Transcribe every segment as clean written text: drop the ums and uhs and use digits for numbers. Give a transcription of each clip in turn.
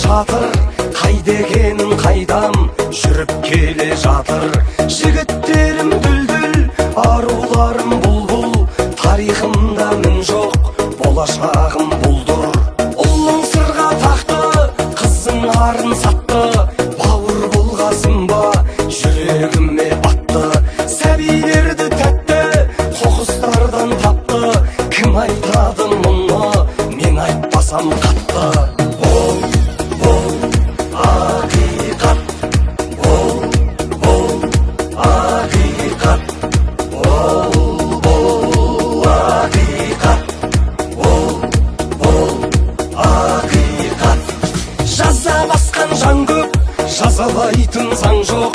жатыр, қайдегенін қайдам жүріп келе жатыр. Жігіттерім дүлдүл, аруларым бұлбұл, тарихымда мін жоқ, болашағым бұлдыр. Ұлың сырға тақты, қызың арын сатты, бауыр болғасын ба жүрегіме батты. Сәбилерді тәтті қоқыстардан тапты, кім айтады мұны, мен айтпасам қатты. Бұл ақиқат, бұл ақиқат, бұл ақиқат, бұл ақиқат. Жаза басқан жан көп, жазалайтын заң жоқ,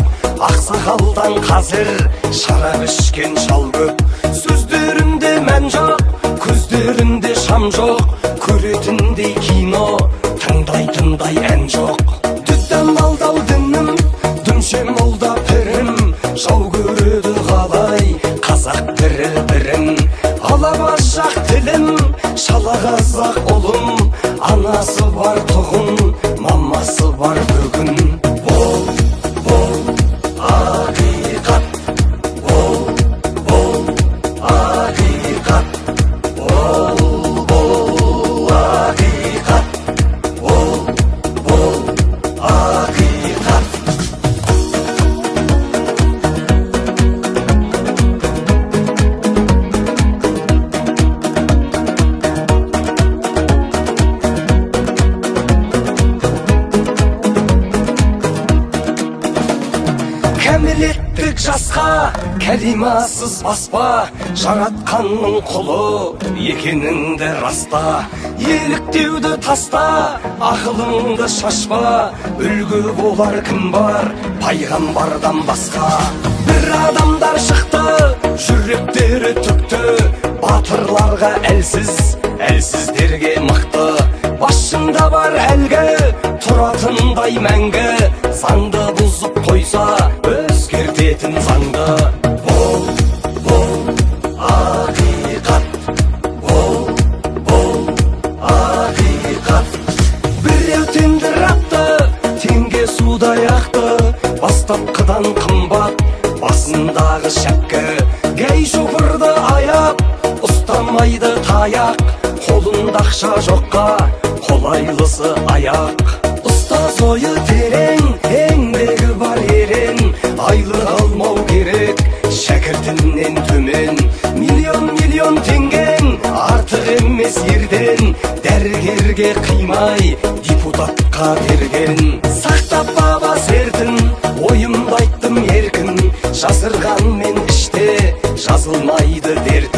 ақсақалдан қазір шарап ішкен шал көп. Сөздерінде мән жоқ, көздерінде шам жоқ, көретіндей кино, тыңдайтындай ән жоқ. Дүттен алдау дінім, дүмше молда пірім, жау көреді қалай қазақ бірі-бірін. Алабажақ тілім, шалағазақ ұлым, анасы бар тұғын, мамасы бар бүгін. Бұл ақиқат, бұл ақиқат, бұл ақиқат, бұл ақиқат. Кәмелеттік жасқа кәлимасыз баспа, жаратқанның құлы екеніңді раста. Еліктеуді таста, ақылыңды шашпа, үлгі болар кім бар пайғамбардан басқа. Бір адамдар шықты, жүректері түкті, батырларға әлсіз, әлсіздерге мықты. Басшында бар әлгі, тұратындай мәңгі, заңды бұзып қойса өзгертетін заңды. Бұл ақиқат, бұл ақиқат. Біреу тендір атты, теңге судай ақты, бастапқыдан қымбат басындағы шәпкі. Гей шофырды аяп, ұстамайды таяқ, қолында ақша жоққа қолайлысы аяқ. Ұстаз ойы терең, еңбегі бар ерен, айлық алмау керек шәкіртінен төмен. Миллион теңгең артық емес ерден, дәрігерге қимай депутатқа берген. Сақтап баба сертін, ойымды айттым еркін, жасырған мен іште жазылмайды дерт.